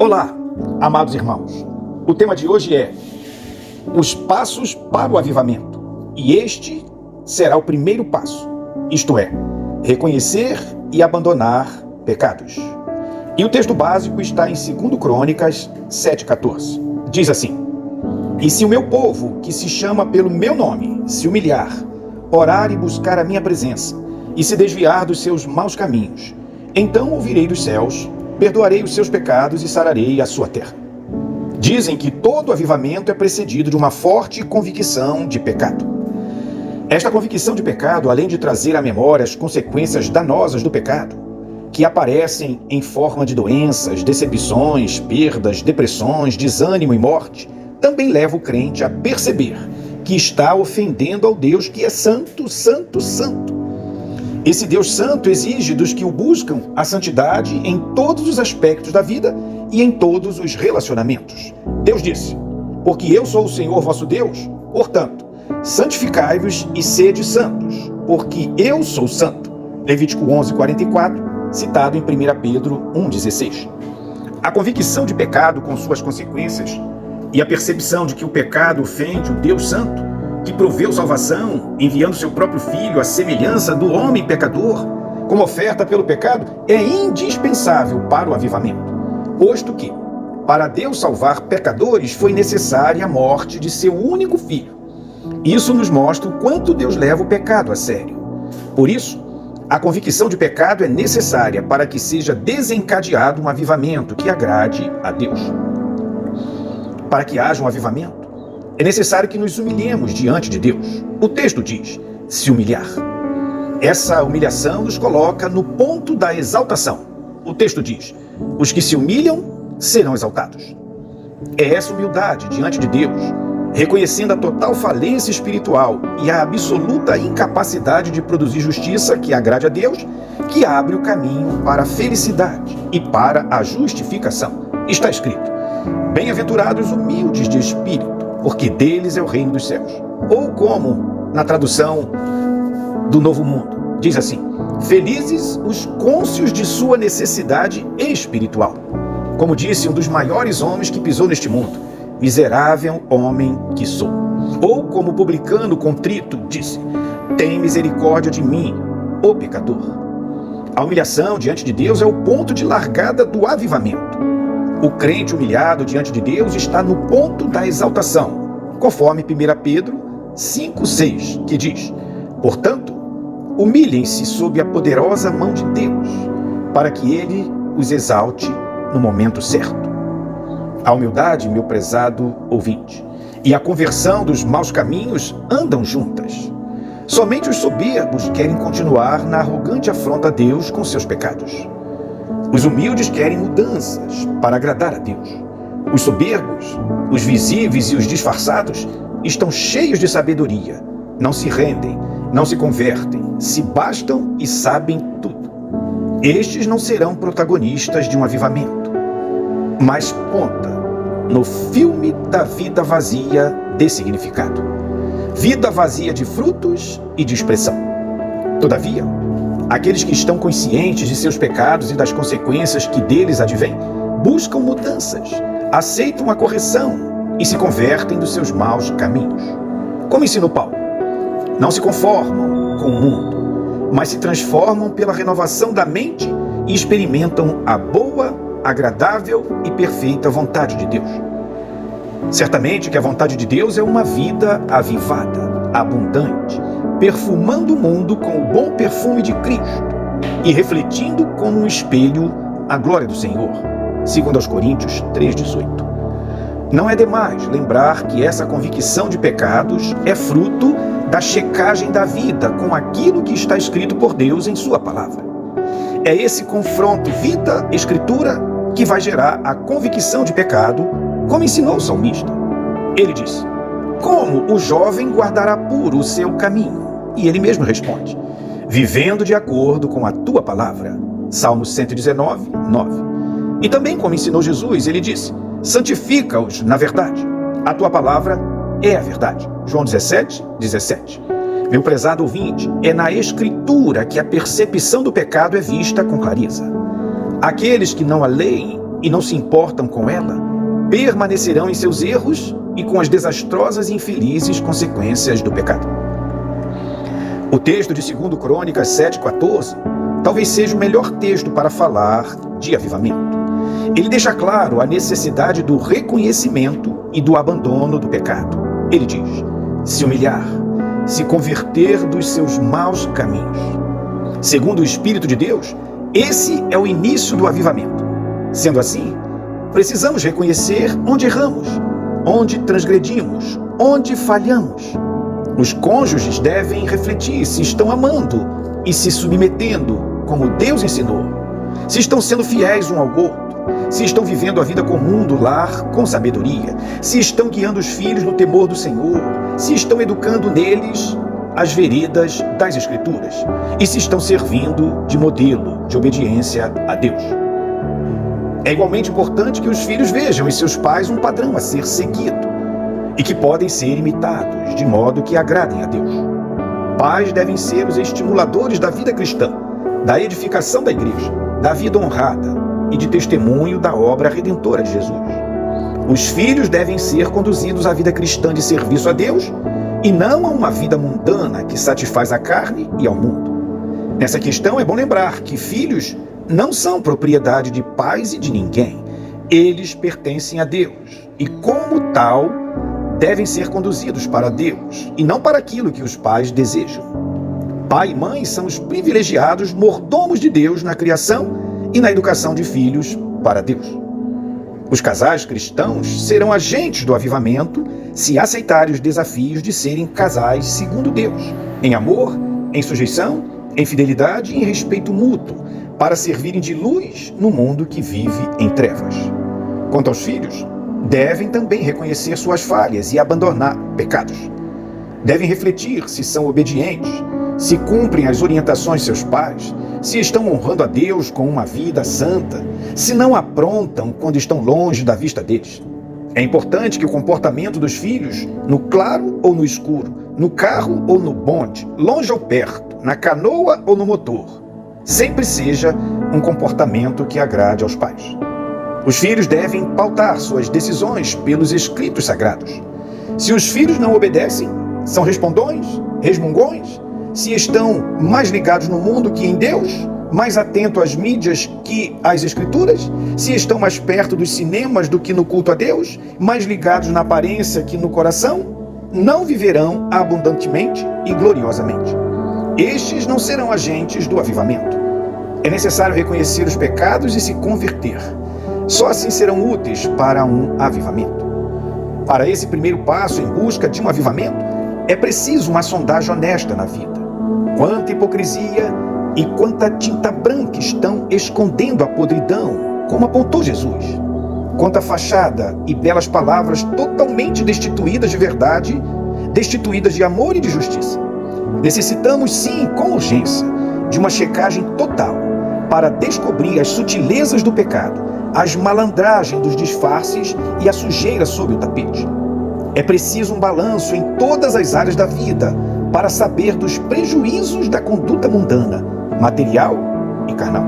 Olá, amados irmãos. O tema de hoje é os passos para o avivamento. E este será o primeiro passo, isto é, reconhecer e abandonar pecados. E o texto básico está em 2 Crônicas 7,14. Diz assim: E se o meu povo, que se chama pelo meu nome, se humilhar, orar e buscar a minha presença, e se desviar dos seus maus caminhos, então ouvirei dos céus, perdoarei os seus pecados e sararei a sua terra. Dizem que todo avivamento é precedido de uma forte convicção de pecado. Esta convicção de pecado, além de trazer à memória as consequências danosas do pecado, que aparecem em forma de doenças, decepções, perdas, depressões, desânimo e morte, também leva o crente a perceber que está ofendendo ao Deus que é santo, santo, santo. Esse Deus santo exige dos que o buscam a santidade em todos os aspectos da vida e em todos os relacionamentos. Deus disse: porque eu sou o Senhor vosso Deus, portanto, santificai-vos e sede santos, porque eu sou santo. Levítico 11:44, citado em 1 Pedro 1,16. A convicção de pecado com suas consequências e a percepção de que o pecado ofende o Deus santo, que proveu salvação, enviando seu próprio Filho à semelhança do homem pecador, como oferta pelo pecado, é indispensável para o avivamento, posto que, para Deus salvar pecadores, foi necessária a morte de seu único Filho. Isso nos mostra o quanto Deus leva o pecado a sério. Por isso, a convicção de pecado é necessária para que seja desencadeado um avivamento que agrade a Deus. Para que haja um avivamento, é necessário que nos humilhemos diante de Deus. O texto diz: se humilhar. Essa humilhação nos coloca no ponto da exaltação. O texto diz: os que se humilham serão exaltados. É essa humildade diante de Deus, reconhecendo a total falência espiritual e a absoluta incapacidade de produzir justiça que agrade a Deus, que abre o caminho para a felicidade e para a justificação. Está escrito: bem-aventurados humildes de espírito, porque deles é o reino dos céus. Ou como, na tradução do Novo Mundo, diz assim: felizes os cônscios de sua necessidade espiritual. Como disse um dos maiores homens que pisou neste mundo: miserável homem que sou. Ou como o publicano contrito disse: tem misericórdia de mim, ó pecador. A humilhação diante de Deus é o ponto de largada do avivamento. O crente humilhado diante de Deus está no ponto da exaltação, conforme 1 Pedro 5,6, que diz: portanto, humilhem-se sob a poderosa mão de Deus, para que Ele os exalte no momento certo. A humildade, meu prezado ouvinte, e a conversão dos maus caminhos andam juntas. Somente os soberbos querem continuar na arrogante afronta a Deus com seus pecados. Os humildes querem mudanças para agradar a Deus. Os soberbos, os visíveis e os disfarçados estão cheios de sabedoria. Não se rendem, não se convertem, se bastam e sabem tudo. Estes não serão protagonistas de um avivamento, mas ponta no filme da vida vazia de significado. Vida vazia de frutos e de expressão. Todavia, aqueles que estão conscientes de seus pecados e das consequências que deles advêm, buscam mudanças, aceitam a correção e se convertem dos seus maus caminhos. Como ensinou Paulo, não se conformam com o mundo, mas se transformam pela renovação da mente e experimentam a boa, agradável e perfeita vontade de Deus. Certamente que a vontade de Deus é uma vida avivada, abundante, perfumando o mundo com o bom perfume de Cristo e refletindo como um espelho a glória do Senhor, segundo aos Coríntios 3,18. Não é demais lembrar que essa convicção de pecados é fruto da checagem da vida com aquilo que está escrito por Deus em sua palavra. É esse confronto vida-escritura que vai gerar a convicção de pecado, como ensinou o salmista. Ele disse: como o jovem guardará puro o seu caminho? E ele mesmo responde: vivendo de acordo com a tua palavra. Salmo 119, 9. E também, como ensinou Jesus, ele disse: santifica-os na verdade. A tua palavra é a verdade. João 17, 17. Meu prezado ouvinte, é na Escritura que a percepção do pecado é vista com clareza. Aqueles que não a leem e não se importam com ela, permanecerão em seus erros e com as desastrosas e infelizes consequências do pecado. O texto de 2 Crônicas 7,14 talvez seja o melhor texto para falar de avivamento. Ele deixa claro a necessidade do reconhecimento e do abandono do pecado. Ele diz: se humilhar, se converter dos seus maus caminhos. Segundo o Espírito de Deus, esse é o início do avivamento. Sendo assim, precisamos reconhecer onde erramos, onde transgredimos, onde falhamos. Os cônjuges devem refletir se estão amando e se submetendo como Deus ensinou, se estão sendo fiéis um ao outro, se estão vivendo a vida comum do lar com sabedoria, se estão guiando os filhos no temor do Senhor, se estão educando neles as veredas das Escrituras e se estão servindo de modelo de obediência a Deus. É igualmente importante que os filhos vejam em seus pais um padrão a ser seguido e que podem ser imitados de modo que agradem a Deus. Pais devem ser os estimuladores da vida cristã, da edificação da igreja, da vida honrada e de testemunho da obra redentora de Jesus. Os filhos devem ser conduzidos à vida cristã de serviço a Deus e não a uma vida mundana que satisfaz a carne e ao mundo. Nessa questão é bom lembrar que filhos não são propriedade de pais e de ninguém. Eles pertencem a Deus e, como tal, devem ser conduzidos para Deus e não para aquilo que os pais desejam. Pai e mãe são os privilegiados mordomos de Deus na criação e na educação de filhos para Deus. Os casais cristãos serão agentes do avivamento se aceitarem os desafios de serem casais segundo Deus, em amor, em sujeição, em fidelidade e em respeito mútuo, para servirem de luz no mundo que vive em trevas. Quanto aos filhos, devem também reconhecer suas falhas e abandonar pecados. Devem refletir se são obedientes, se cumprem as orientações de seus pais, se estão honrando a Deus com uma vida santa, se não aprontam quando estão longe da vista deles. É importante que o comportamento dos filhos, no claro ou no escuro, no carro ou no bonde, longe ou perto, na canoa ou no motor, sempre seja um comportamento que agrade aos pais. Os filhos devem pautar suas decisões pelos escritos sagrados. Se os filhos não obedecem, são respondões, resmungões, se estão mais ligados no mundo que em Deus, mais atentos às mídias que às Escrituras, se estão mais perto dos cinemas do que no culto a Deus, mais ligados na aparência que no coração, não viverão abundantemente e gloriosamente. Estes não serão agentes do avivamento. É necessário reconhecer os pecados e se converter. Só assim serão úteis para um avivamento. Para esse primeiro passo em busca de um avivamento, é preciso uma sondagem honesta na vida. Quanta hipocrisia e quanta tinta branca estão escondendo a podridão, como apontou Jesus. Quanta fachada e belas palavras totalmente destituídas de verdade, destituídas de amor e de justiça. Necessitamos, sim, com urgência, de uma checagem total para descobrir as sutilezas do pecado, as malandragens dos disfarces e a sujeira sob o tapete. É preciso um balanço em todas as áreas da vida para saber dos prejuízos da conduta mundana, material e carnal.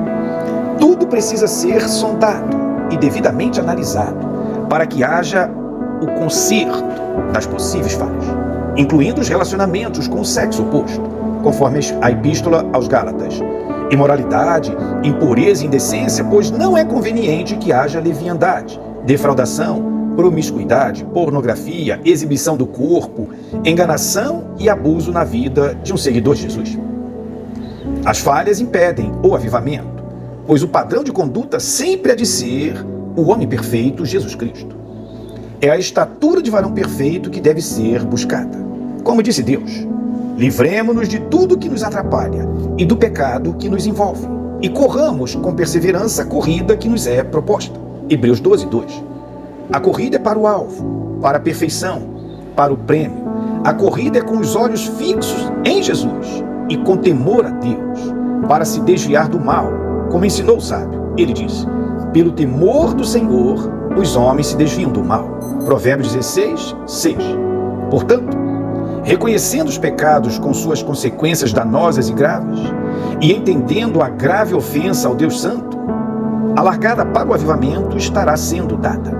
Tudo precisa ser sondado e devidamente analisado para que haja o conserto das possíveis falhas, incluindo os relacionamentos com o sexo oposto, conforme a Epístola aos Gálatas. Imoralidade, impureza e indecência, pois não é conveniente que haja leviandade, defraudação, promiscuidade, pornografia, exibição do corpo, enganação e abuso na vida de um seguidor de Jesus. As falhas impedem o avivamento, pois o padrão de conduta sempre há de ser o homem perfeito, Jesus Cristo. É a estatura de varão perfeito que deve ser buscada. Como disse Deus, livremo-nos de tudo que nos atrapalha e do pecado que nos envolve, e corramos com perseverança a corrida que nos é proposta. Hebreus 12:2. A corrida é para o alvo, para a perfeição, para o prêmio. A corrida é com os olhos fixos em Jesus e com temor a Deus, para se desviar do mal, como ensinou o sábio. Ele disse: pelo temor do Senhor, os homens se desviam do mal. Provérbios 16:6. Portanto, reconhecendo os pecados com suas consequências danosas e graves, e entendendo a grave ofensa ao Deus Santo, a largada para o avivamento estará sendo dada.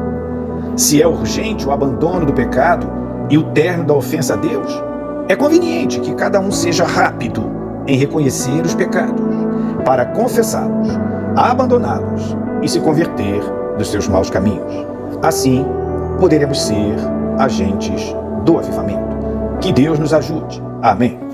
Se é urgente o abandono do pecado e o término da ofensa a Deus, é conveniente que cada um seja rápido em reconhecer os pecados, para confessá-los, abandoná-los e se converter dos seus maus caminhos. Assim, poderemos ser agentes do avivamento. Que Deus nos ajude. Amém.